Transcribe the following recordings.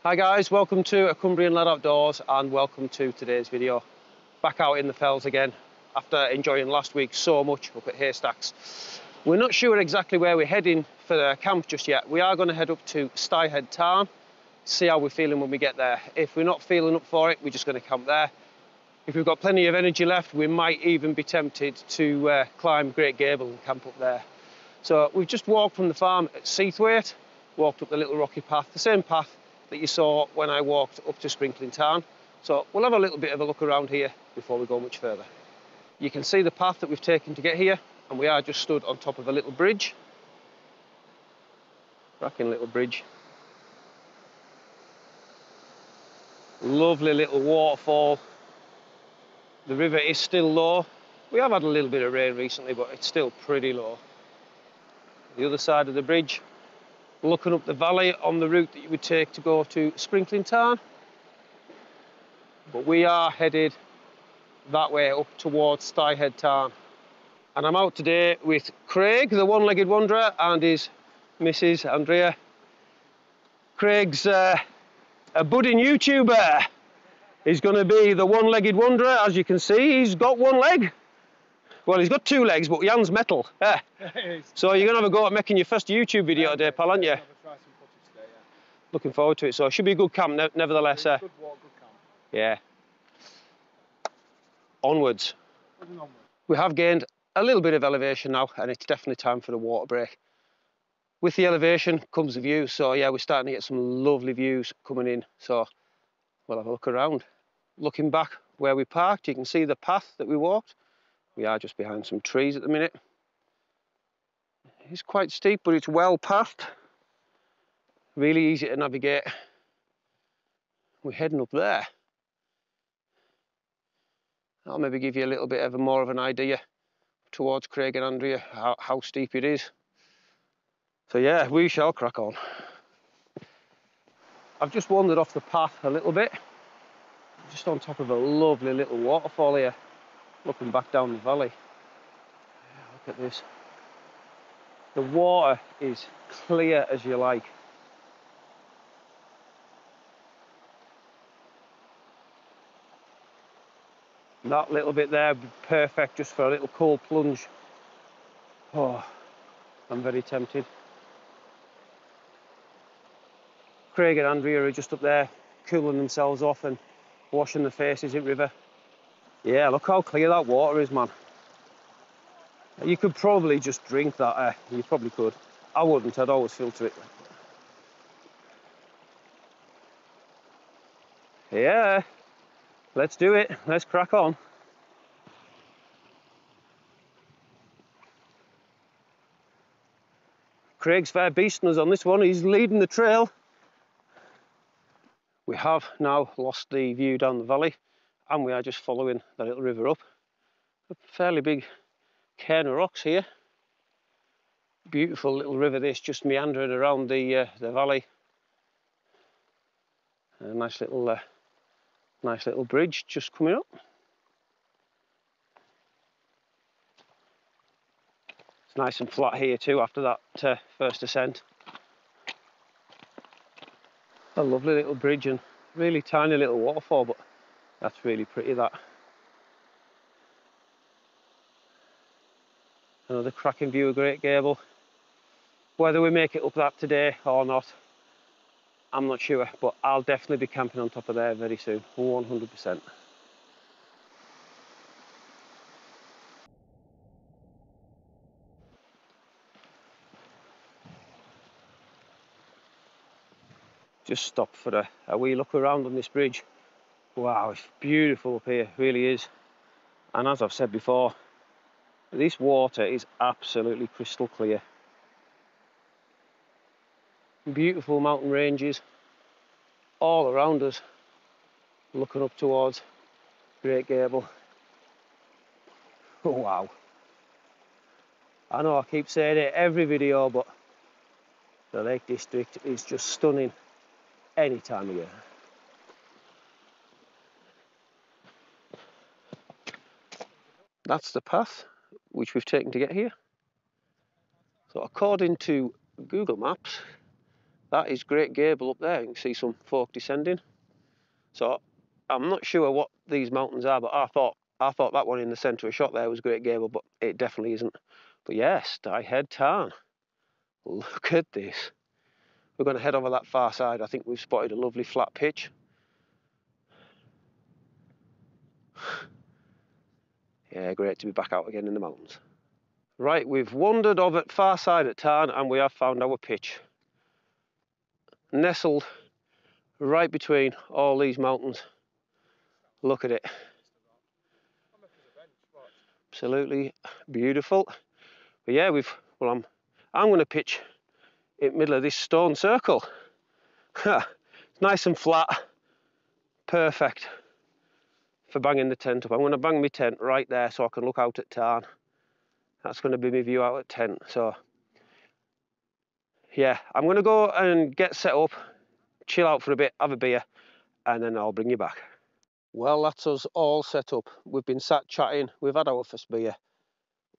Hi guys, welcome to A Cumbrian Lad Outdoors and welcome to today's video. Back out in the fells again after enjoying last week so much up at Haystacks. We're not sure exactly where we're heading for the camp just yet. We are going to head up to Styhead Tarn, see how we're feeling when we get there. If we're not feeling up for it, we're just going to camp there. If we've got plenty of energy left, we might even be tempted to climb Great Gable and camp up there. So we've just walked from the farm at Seathwaite, walked up the little rocky path, the same path that you saw when I walked up to Sprinkling Tarn. So we'll have a little bit of a look around here before we go much further. You can see the path that we've taken to get here, and we are just stood on top of a little bridge. Cracking little bridge. Lovely little waterfall. The river is still low. We have had a little bit of rain recently, but it's still pretty low. The other side of the bridge, looking up the valley on the route that you would take to go to Sprinkling Tarn. But we are headed that way up towards Styhead Tarn. And I'm out today with Craig, the one-legged wanderer, and his Mrs. Andrea. Craig's a budding YouTuber. He's going to be the one-legged wanderer. As you can see, he's got one leg. Well, he's got two legs, but Jan's metal. Yeah. So you're going to have a go at making your first YouTube video today, pal, aren't you? Looking forward to it. So it should be a good camp, nevertheless. Good walk, good camp. Yeah. Onwards. We have gained a little bit of elevation now, and it's definitely time for the water break. With the elevation comes the view. So yeah, we're starting to get some lovely views coming in. So we'll have a look around. Looking back where we parked, you can see the path that we walked. We are just behind some trees at the minute. It's quite steep, but it's well pathed. Really easy to navigate. We're heading up there. That'll maybe give you a little bit of more of an idea towards Craig and Andrea, how steep it is. So yeah, we shall crack on. I've just wandered off the path a little bit. Just on top of a lovely little waterfall here, looking back down the valley. Look at this. The water is clear as you like. That little bit there would be perfect just for a little cold plunge. Oh, I'm very tempted. Craig and Andrea are just up there cooling themselves off and washing their faces in the river. Yeah, look how clear that water is, man. You could probably just drink that. You probably could. I wouldn't. I'd always filter it. Yeah, let's do it. Let's crack on. Craig's fair beasting us on this one. He's leading the trail. We have now lost the view down the valley, and we are just following the little river up. A fairly big cairn of rocks here. Beautiful little river this, just meandering around the valley. A nice little bridge just coming up. It's nice and flat here too after that first ascent. A lovely little bridge and really tiny little waterfall, but that's really pretty, that. Another cracking view of Great Gable. Whether we make it up that today or not, I'm not sure, but I'll definitely be camping on top of there very soon, 100%. Just stop for a wee look around on this bridge. Wow, it's beautiful up here, really is. And as I've said before, this water is absolutely crystal clear. Beautiful mountain ranges all around us, looking up towards Great Gable. Oh, wow. I know I keep saying it every video, but the Lake District is just stunning any time of year. That's the path which we've taken to get here. So according to Google Maps, That is Great Gable up there. You can see some folk descending. So I'm not sure what these mountains are, but I thought that one in the centre of shot there was Great Gable, but it definitely isn't. But yes, Styhead Tarn. Look at this. We're going to head over that far side. I think we've spotted a lovely flat pitch. Yeah, great to be back out again in the mountains. Right, we've wandered over at far side at Tarn and we have found our pitch. Nestled right between all these mountains. Look at it. Absolutely beautiful. But yeah, I'm going to pitch in the middle of this stone circle. It's nice and flat. Perfect for banging the tent up. I'm going to bang my tent right there so I can look out at Tarn. That's going to be my view out at tent. So yeah, I'm going to go and get set up, chill out for a bit, have a beer, and then I'll bring you back. Well, that's us all set up. We've been sat chatting, we've had our first beer.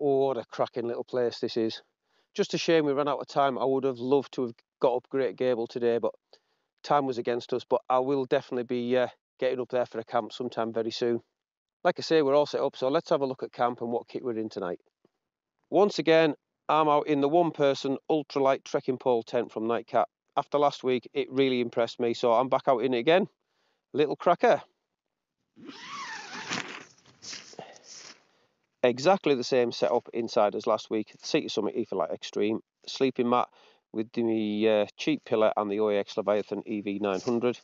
Oh, what a cracking little place this is. Just a shame we ran out of time. I would have loved to have got up Great Gable today, but time was against us. But I will definitely be getting up there for a camp sometime very soon. Like I say, we're all set up, so let's have a look at camp and what kit we're in tonight. Once again, I'm out in the 1-person ultralight trekking pole tent from Nightcat. After last week, it really impressed me, so I'm back out in it again. Little cracker. Exactly the same setup inside as last week. Seated Summit Etherlight Extreme, sleeping mat with the cheap pillar and the OEX Leviathan EV900.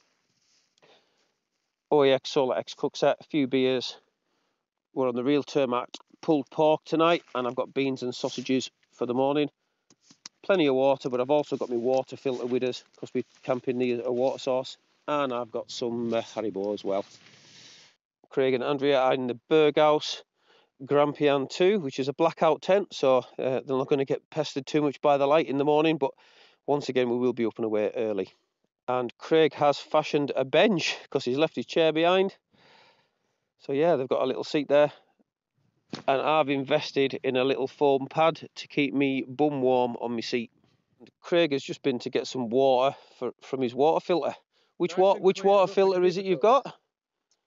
OEX Solar X cook set, a few beers. We're on the real Termat pulled pork tonight, and I've got beans and sausages for the morning. Plenty of water, but I've also got my water filter with us because we're camping near a water source, and I've got some Haribo as well. Craig and Andrea are in the Berghaus Grampian 2, which is a blackout tent, so they're not going to get pestered too much by the light in the morning, but once again we will be up and away early. And Craig has fashioned a bench because he's left his chair behind. So yeah, they've got a little seat there, and I've invested in a little foam pad to keep me bum warm on my seat. And Craig has just been to get some water from his water filter. Which water filter is it you've got?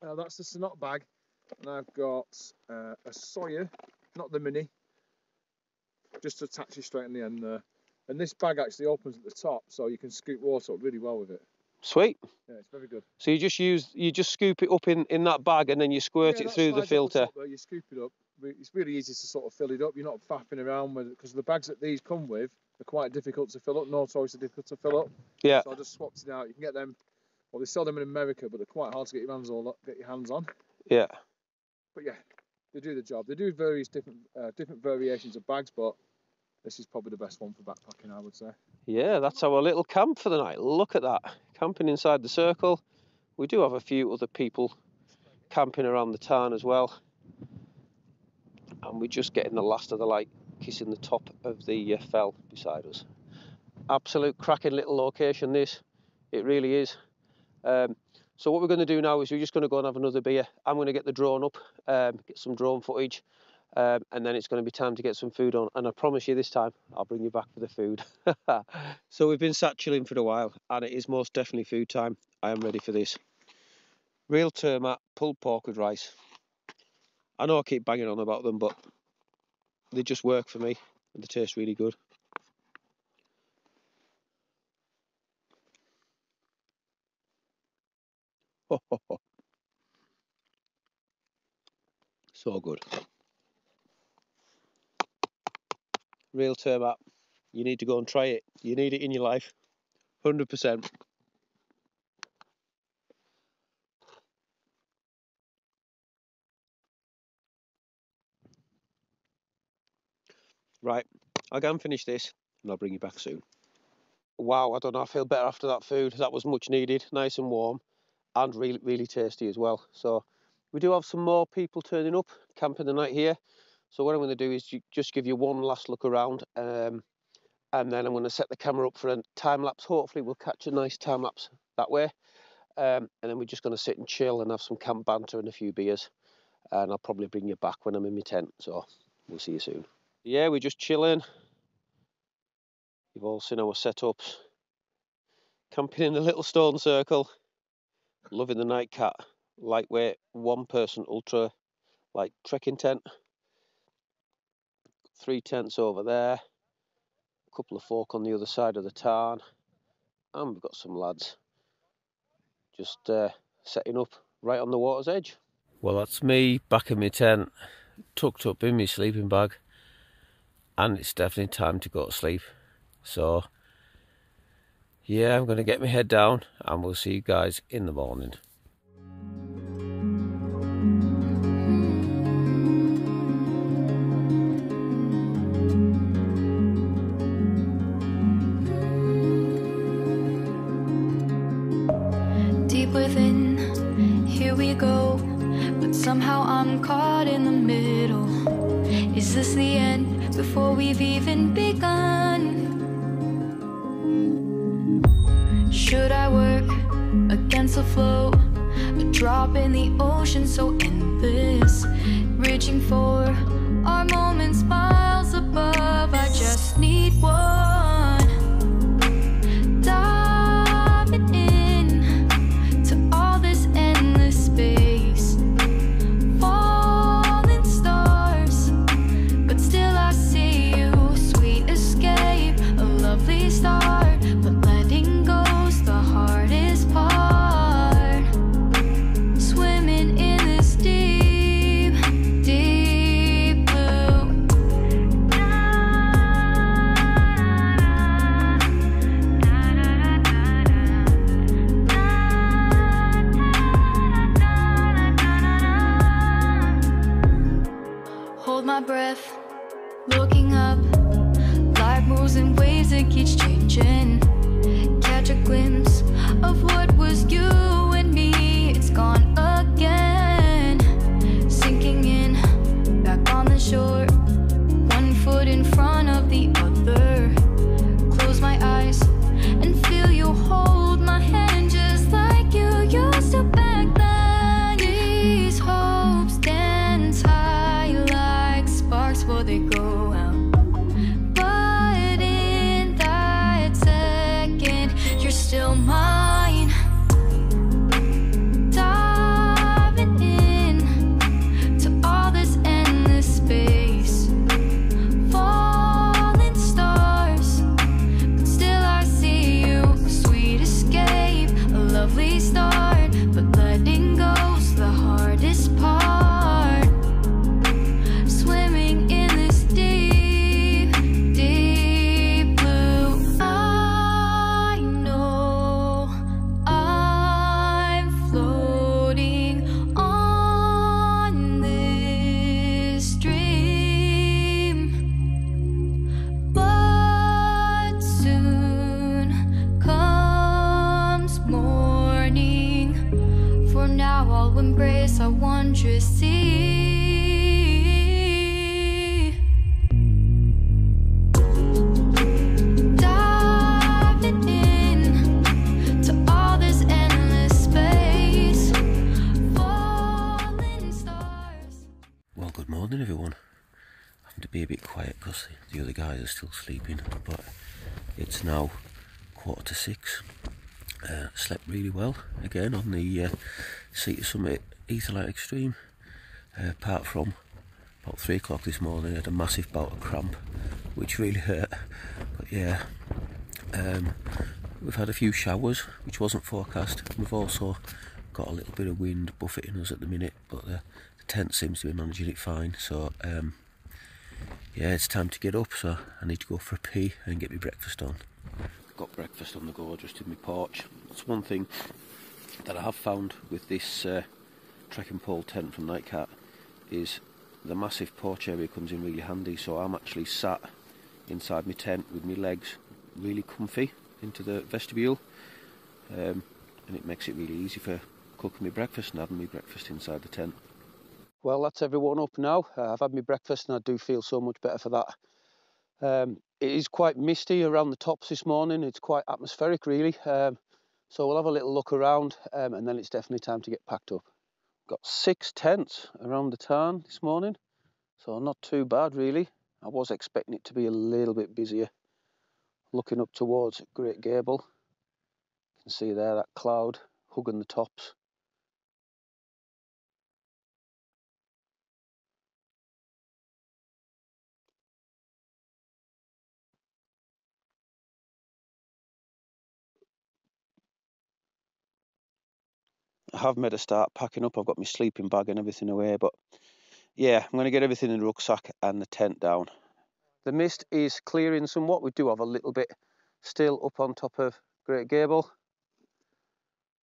That's the Sonot bag, and I've got a Sawyer, not the mini, just attaches straight in the end there. And this bag actually opens at the top, so you can scoop water up really well with it. Sweet. Yeah, it's very good. So you just scoop it up in that bag and then you squirt it through the filter. There, you scoop it up. It's really easy to sort of fill it up. You're not faffing around with it because the bags that these come with are quite difficult to fill up. Notoriously difficult to fill up. Yeah. So I just swapped it out. You can get them. Well, they sell them in America, but they're quite hard to get your hands on. Yeah. But yeah, they do the job. They do various different variations of bags, but this is probably the best one for backpacking, I would say. Yeah, that's our little camp for the night. Look at that. Camping inside the circle. We do have a few other people camping around the tarn as well. And we're just getting the last of the light kissing the top of the fell beside us. Absolute cracking little location this. It really is. So what we're going to do now is we're just going to go and have another beer. I'm going to get the drone up, get some drone footage. And then it's going to be time to get some food on, and I promise you this time I'll bring you back for the food. So we've been sat chilling for a while, and it is most definitely food time. I am ready for this. Real Termat pulled pork with rice. I know I keep banging on about them, but they just work for me and they taste really good. So good. Real Termat. You need to go and try it. You need it in your life. 100%. Right, I'll go and finish this and I'll bring you back soon. Wow, I don't know, I feel better after that food. That was much needed, nice and warm, and really, really tasty as well. So we do have some more people turning up, camping the night here. So what I'm going to do is just give you one last look around, and then I'm going to set the camera up for a time lapse. Hopefully we'll catch a nice time lapse that way. And then we're just going to sit and chill and have some camp banter and a few beers. And I'll probably bring you back when I'm in my tent. So we'll see you soon. Yeah, we're just chilling. You've all seen our setups. Camping in the little stone circle. Loving the Nightcat. Lightweight, 1-person ultra light trekking tent. 3 tents over there. A couple of folk on the other side of the tarn. And we've got some lads just setting up right on the water's edge. Well, that's me back in my tent, tucked up in my sleeping bag, and it's definitely time to go to sleep. So yeah, I'm going to get my head down and we'll see you guys in the morning. Deep within, here we go, but somehow I'm caught in the middle. Is this the end before we've even begun? Should I work against the flow? A drop in the ocean so endless, reaching for our moments miles above. I just need one. Diving in to all this endless space, falling stars, but still I see you. Sweet escape, a lovely start, but letting go's the hardest part. Swimming in this deep, deep blue. Hold my breath, looking up. Life moves in waves that keeps changing. Catch a glimpse of what was you and me. It's gone again. Sinking in, back on the shore. 1 foot in front of the other. Close my eyes and feel you hold my hand just like you used to back then. These hopes dance high like sparks before they go out. But in that second, you're still mine. Diving in to all this endless space, falling stars, but still I see you. A sweet escape, a lovely start, but letting go's the hardest part. Swimming in this deep, deep blue. I know I'm floating on this dream, but soon comes morning. For now I'll embrace our wondrous sea. Diving in to all this endless space, falling stars. Well, good morning everyone. Having to be a bit quiet because the other guys are still sleeping, but it's now 5:45. Slept really well again on the Sea Summit Ultralight Extreme, apart from about 3 o'clock this morning I had a massive bout of cramp which really hurt. But yeah, we've had a few showers which wasn't forecast. We've also got a little bit of wind buffeting us at the minute, but the tent seems to be managing it fine. So yeah, it's time to get up, so I need to go for a pee and get my breakfast on. Got breakfast on the go just in my porch. It's one thing that I have found with this trekking pole tent from Nightcat is the massive porch area comes in really handy. So I'm actually sat inside my tent with my legs really comfy into the vestibule, and it makes it really easy for cooking my breakfast and having my breakfast inside the tent. Well, that's everyone up now. I've had my breakfast and I do feel so much better for that. It is quite misty around the tops this morning. It's quite atmospheric really. So we'll have a little look around and then it's definitely time to get packed up. Got 6 tents around the tarn this morning, so not too bad really. I was expecting it to be a little bit busier. Looking up towards Great Gable, can see there that cloud hugging the tops. I have made a start packing up. I've got my sleeping bag and everything away, but yeah, I'm going to get everything in the rucksack and the tent down. The mist is clearing somewhat. We do have a little bit still up on top of Great Gable,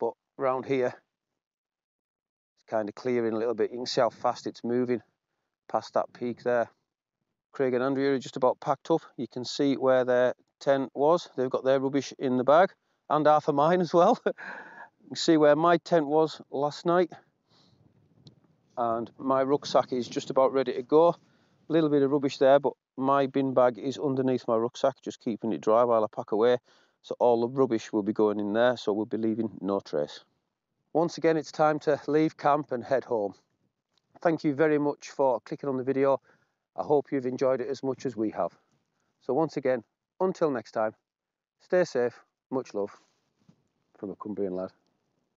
but round here it's kind of clearing a little bit. You can see how fast it's moving past that peak there. Craig and Andrea are just about packed up. You can see where their tent was. They've got their rubbish in the bag, and half of mine as well. You can see where my tent was last night, and my rucksack is just about ready to go. A little bit of rubbish there, but my bin bag is underneath my rucksack, just keeping it dry while I pack away. So all the rubbish will be going in there, so we'll be leaving no trace. Once again, it's time to leave camp and head home. Thank you very much for clicking on the video. I hope you've enjoyed it as much as we have. So once again, until next time, stay safe, much love from a Cumbrian lad.